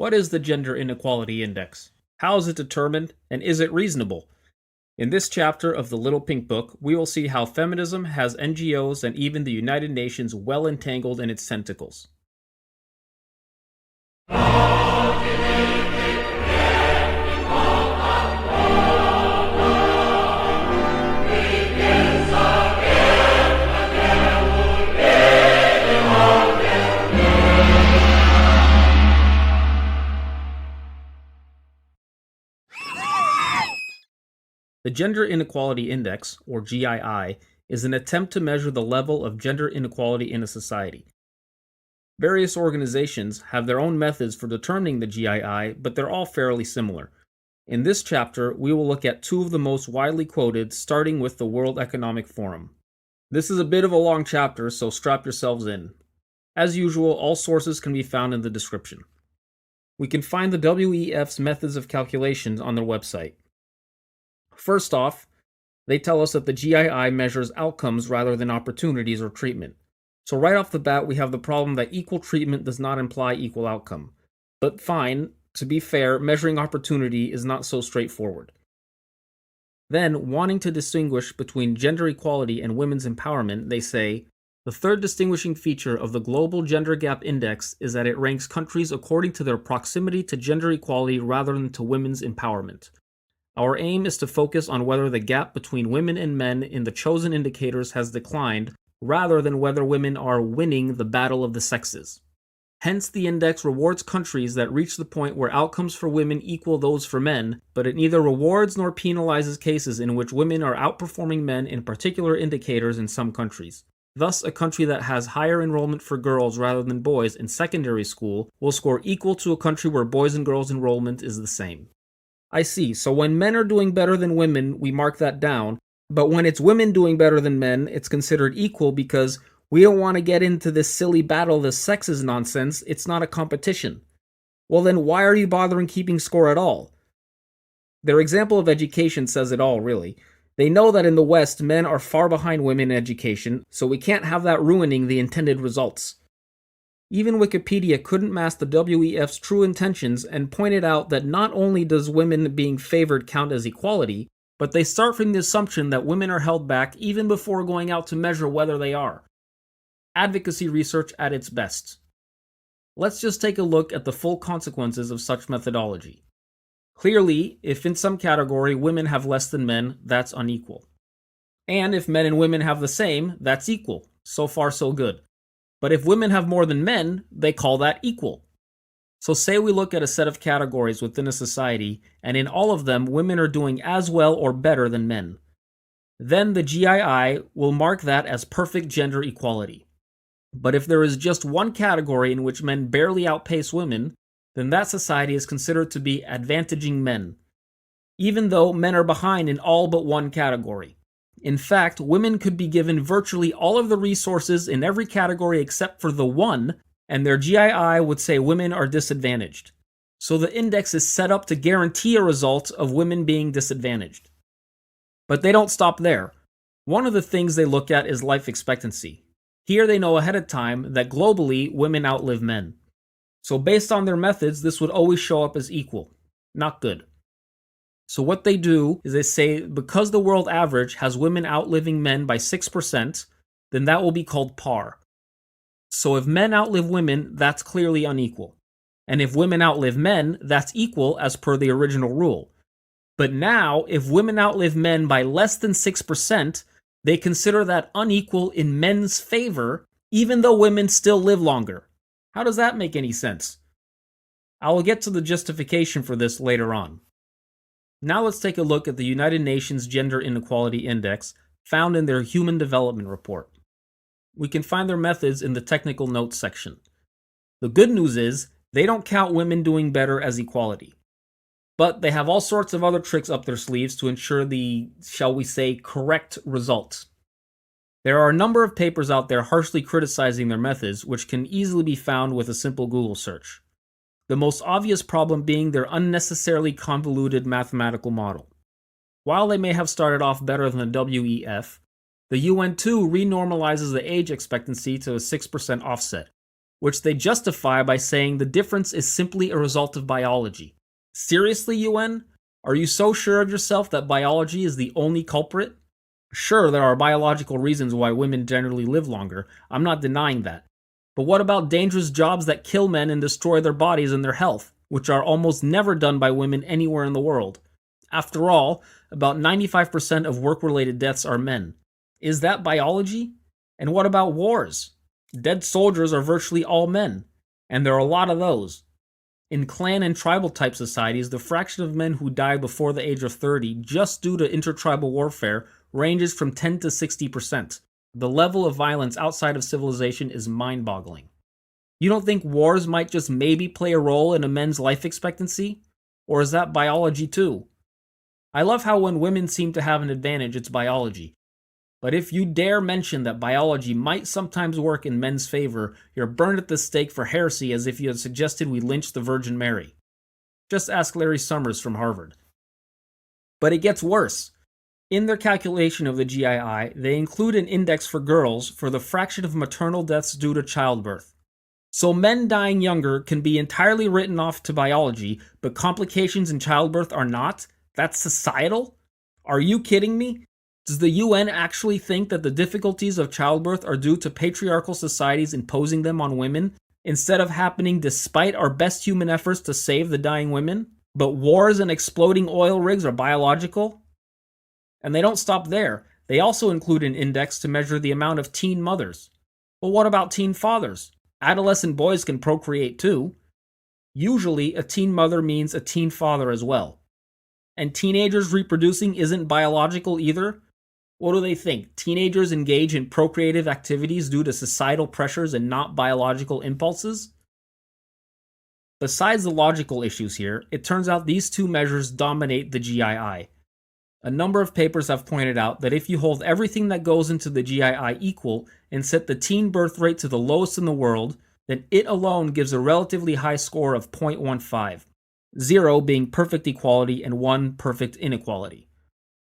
What is the Gender Inequality Index? How is it determined, and is it reasonable? In this chapter of the Little Pink Book, we will see how feminism has NGOs and even the United Nations well entangled in its tentacles. The Gender Inequality Index, or GII, is an attempt to measure the level of gender inequality in a society. Various organizations have their own methods for determining the GII, but they're all fairly similar. In this chapter, we will look at two of the most widely quoted, starting with the World Economic Forum. This is a bit of a long chapter, so strap yourselves in. As usual, all sources can be found in the description. We can find the WEF's methods of calculations on their website. First off, they tell us that the GII measures outcomes rather than opportunities or treatment. So right off the bat, we have the problem that equal treatment does not imply equal outcome. But fine, to be fair, measuring opportunity is not so straightforward. Then, wanting to distinguish between gender equality and women's empowerment, they say, the third distinguishing feature of the Global Gender Gap Index is that it ranks countries according to their proximity to gender equality rather than to women's empowerment. Our aim is to focus on whether the gap between women and men in the chosen indicators has declined, rather than whether women are winning the battle of the sexes. Hence, the index rewards countries that reach the point where outcomes for women equal those for men, but it neither rewards nor penalizes cases in which women are outperforming men in particular indicators in some countries. Thus, a country that has higher enrollment for girls rather than boys in secondary school will score equal to a country where boys and girls enrollment is the same. I see, so when men are doing better than women, we mark that down, but when it's women doing better than men, it's considered equal because we don't want to get into this silly battle of the sexes nonsense. It's not a competition. Well then, why are you bothering keeping score at all? Their example of education says it all, really. They know that in the West, men are far behind women in education, so we can't have that ruining the intended results. Even Wikipedia couldn't mask the WEF's true intentions and pointed out that not only does women being favored count as equality, but they start from the assumption that women are held back even before going out to measure whether they are. Advocacy research at its best. Let's just take a look at the full consequences of such methodology. Clearly, if in some category women have less than men, that's unequal. And if men and women have the same, that's equal. So far, so good. But if women have more than men, they call that equal. So say we look at a set of categories within a society, and in all of them, women are doing as well or better than men. Then the GII will mark that as perfect gender equality. But if there is just one category in which men barely outpace women, then that society is considered to be advantaging men, even though men are behind in all but one category. In fact, women could be given virtually all of the resources in every category except for the one, and their GII would say women are disadvantaged. So the index is set up to guarantee a result of women being disadvantaged. But they don't stop there. One of the things they look at is life expectancy. Here they know ahead of time that globally women outlive men. So based on their methods, this would always show up as equal. Not good. So what they do is they say because the world average has women outliving men by 6%, then that will be called par. So if men outlive women, that's clearly unequal. And if women outlive men, that's equal as per the original rule. But now, if women outlive men by less than 6%, they consider that unequal in men's favor, even though women still live longer. How does that make any sense? I will get to the justification for this later on. Now let's take a look at the United Nations Gender Inequality Index found in their Human Development Report. We can find their methods in the technical notes section. The good news is, they don't count women doing better as equality. But they have all sorts of other tricks up their sleeves to ensure the, shall we say, correct result. There are a number of papers out there harshly criticizing their methods, which can easily be found with a simple Google search. The most obvious problem being their unnecessarily convoluted mathematical model. While they may have started off better than the WEF, the UN too renormalizes the age expectancy to a 6% offset, which they justify by saying the difference is simply a result of biology. Seriously, UN? Are you so sure of yourself that biology is the only culprit? Sure, there are biological reasons why women generally live longer. I'm not denying that. But what about dangerous jobs that kill men and destroy their bodies and their health, which are almost never done by women anywhere in the world? After all, about 95% of work-related deaths are men. Is that biology? And what about wars? Dead soldiers are virtually all men, and there are a lot of those. In clan and tribal-type societies, the fraction of men who die before the age of 30 just due to intertribal warfare ranges from 10 to 60%. The level of violence outside of civilization is mind-boggling. You don't think wars might just maybe play a role in a men's life expectancy? Or is that biology too? I love how when women seem to have an advantage, it's biology. But if you dare mention that biology might sometimes work in men's favor, you're burned at the stake for heresy as if you had suggested we lynch the Virgin Mary. Just ask Larry Summers from Harvard. But it gets worse. In their calculation of the GII, they include an index for girls for the fraction of maternal deaths due to childbirth. So men dying younger can be entirely written off to biology, but complications in childbirth are not? That's societal? Are you kidding me? Does the UN actually think that the difficulties of childbirth are due to patriarchal societies imposing them on women, instead of happening despite our best human efforts to save the dying women? But wars and exploding oil rigs are biological? And they don't stop there. They also include an index to measure the amount of teen mothers. Well, what about teen fathers? Adolescent boys can procreate too. Usually, a teen mother means a teen father as well. And teenagers reproducing isn't biological either? What do they think? Teenagers engage in procreative activities due to societal pressures and not biological impulses? Besides the logical issues here, it turns out these two measures dominate the GII. A number of papers have pointed out that if you hold everything that goes into the GII equal and set the teen birth rate to the lowest in the world, then it alone gives a relatively high score of 0.15, 0 being perfect equality and 1 perfect inequality.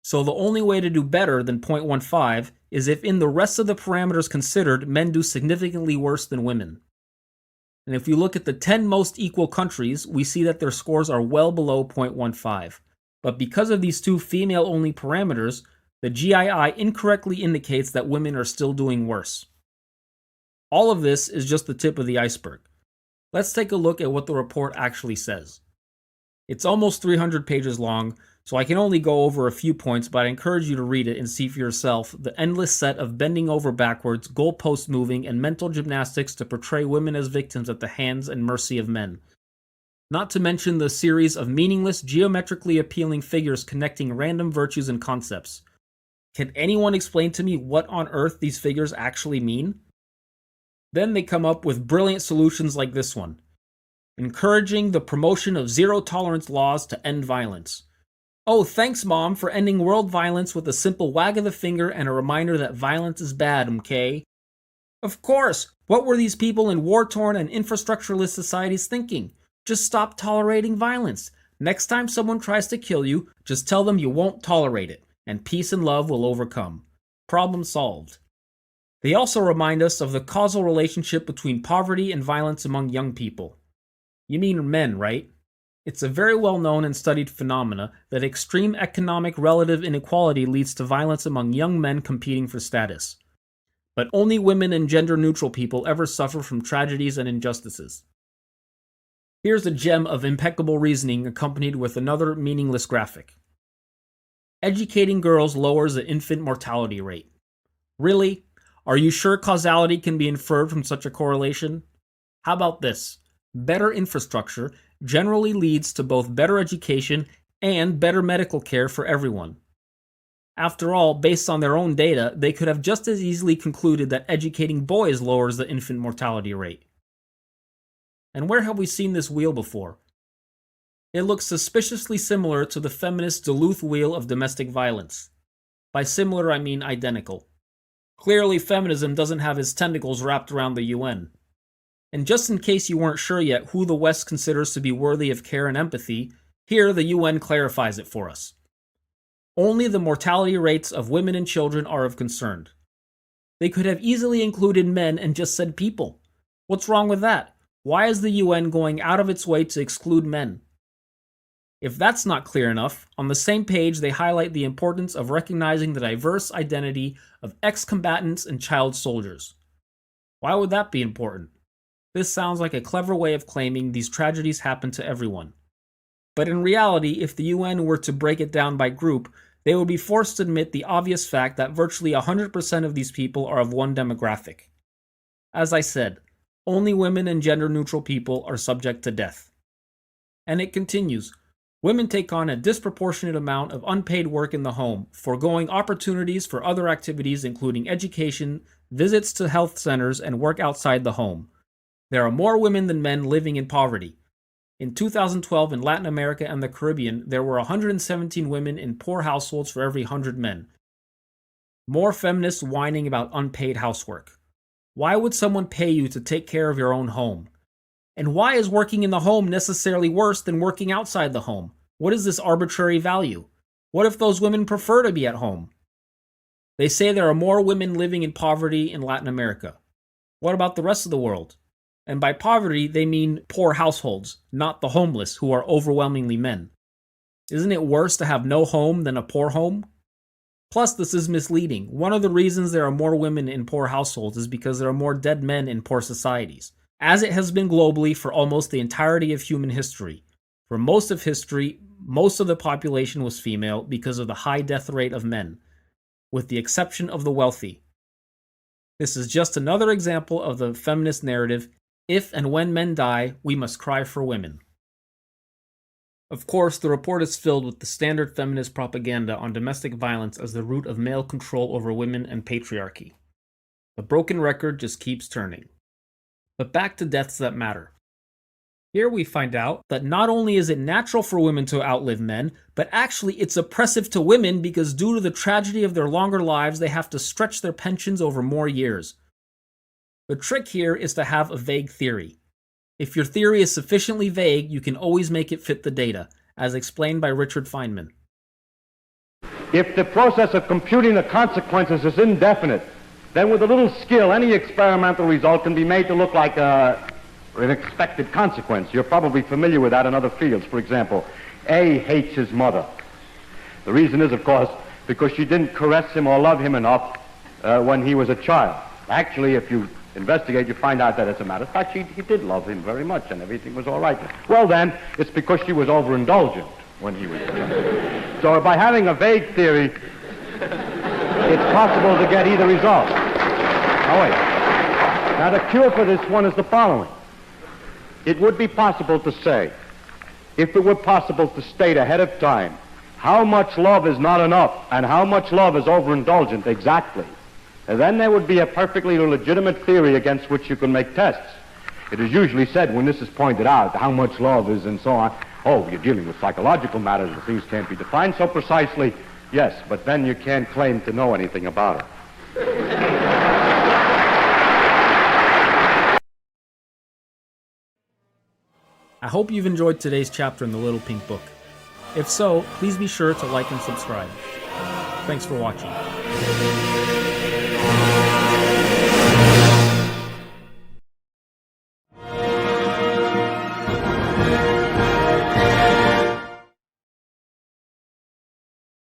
So the only way to do better than 0.15 is if in the rest of the parameters considered, men do significantly worse than women. And if you look at the 10 most equal countries, we see that their scores are well below 0.15. But because of these two female-only parameters, the GII incorrectly indicates that women are still doing worse. All of this is just the tip of the iceberg. Let's take a look at what the report actually says. It's almost 300 pages long, so I can only go over a few points, but I encourage you to read it and see for yourself the endless set of bending over backwards, goalpost moving, and mental gymnastics to portray women as victims at the hands and mercy of men. Not to mention the series of meaningless, geometrically appealing figures connecting random virtues and concepts. Can anyone explain to me what on earth these figures actually mean? Then they come up with brilliant solutions like this one. Encouraging the promotion of zero-tolerance laws to end violence. Oh, thanks, Mom, for ending world violence with a simple wag of the finger and a reminder that violence is bad, okay? Of course! What were these people in war-torn and infrastructuralist societies thinking? Just stop tolerating violence. Next time someone tries to kill you, just tell them you won't tolerate it, and peace and love will overcome. Problem solved. They also remind us of the causal relationship between poverty and violence among young people. You mean men, right? It's a very well-known and studied phenomena that extreme economic relative inequality leads to violence among young men competing for status. But only women and gender-neutral people ever suffer from tragedies and injustices. Here's a gem of impeccable reasoning accompanied with another meaningless graphic. Educating girls lowers the infant mortality rate. Really? Are you sure causality can be inferred from such a correlation? How about this? Better infrastructure generally leads to both better education and better medical care for everyone. After all, based on their own data, they could have just as easily concluded that educating boys lowers the infant mortality rate. And where have we seen this wheel before? It looks suspiciously similar to the feminist Duluth wheel of domestic violence. By similar, I mean identical. Clearly, feminism doesn't have its tentacles wrapped around the UN. And just in case you weren't sure yet who the West considers to be worthy of care and empathy, here the UN clarifies it for us. Only the mortality rates of women and children are of concern. They could have easily included men and just said people. What's wrong with that? Why is the UN going out of its way to exclude men? If that's not clear enough, on the same page they highlight the importance of recognizing the diverse identity of ex-combatants and child soldiers. Why would that be important? This sounds like a clever way of claiming these tragedies happen to everyone. But in reality, if the UN were to break it down by group, they would be forced to admit the obvious fact that virtually 100% of these people are of one demographic. As I said, only women and gender-neutral people are subject to death. And it continues, women take on a disproportionate amount of unpaid work in the home, foregoing opportunities for other activities including education, visits to health centers, and work outside the home. There are more women than men living in poverty. In 2012 in Latin America and the Caribbean, there were 117 women in poor households for every 100 men. More feminists whining about unpaid housework. Why would someone pay you to take care of your own home? And why is working in the home necessarily worse than working outside the home? What is this arbitrary value? What if those women prefer to be at home? They say there are more women living in poverty in Latin America. What about the rest of the world? And by poverty, they mean poor households, not the homeless, who are overwhelmingly men. Isn't it worse to have no home than a poor home? Plus, this is misleading. One of the reasons there are more women in poor households is because there are more dead men in poor societies, as it has been globally for almost the entirety of human history. For most of history, most of the population was female because of the high death rate of men, with the exception of the wealthy. This is just another example of the feminist narrative. If and when men die, we must cry for women. Of course, the report is filled with the standard feminist propaganda on domestic violence as the root of male control over women and patriarchy. The broken record just keeps turning. But back to deaths that matter. Here we find out that not only is it natural for women to outlive men, but actually it's oppressive to women because due to the tragedy of their longer lives, they have to stretch their pensions over more years. The trick here is to have a vague theory. If your theory is sufficiently vague, you can always make it fit the data, as explained by Richard Feynman. If the process of computing the consequences is indefinite, then with a little skill, any experimental result can be made to look like an expected consequence. You're probably familiar with that in other fields. For example, A hates his mother. The reason is, of course, because she didn't caress him or love him enough when he was a child. Actually, if you investigate, you find out that, as a matter of fact, he did love him very much and everything was all right. Well, then, it's because she was overindulgent when he was a child. So by having a vague theory, it's possible to get either result. Oh, wait. Now, the cure for this one is the following. It would be possible to say, if it were possible to state ahead of time how much love is not enough and how much love is overindulgent exactly, and then there would be a perfectly legitimate theory against which you can make tests. It is usually said when this is pointed out, how much love is and so on, oh, you're dealing with psychological matters and things can't be defined so precisely. Yes, but then you can't claim to know anything about it. I hope you've enjoyed today's chapter in the Little Pink Book. If so, please be sure to like and subscribe. Thanks for watching.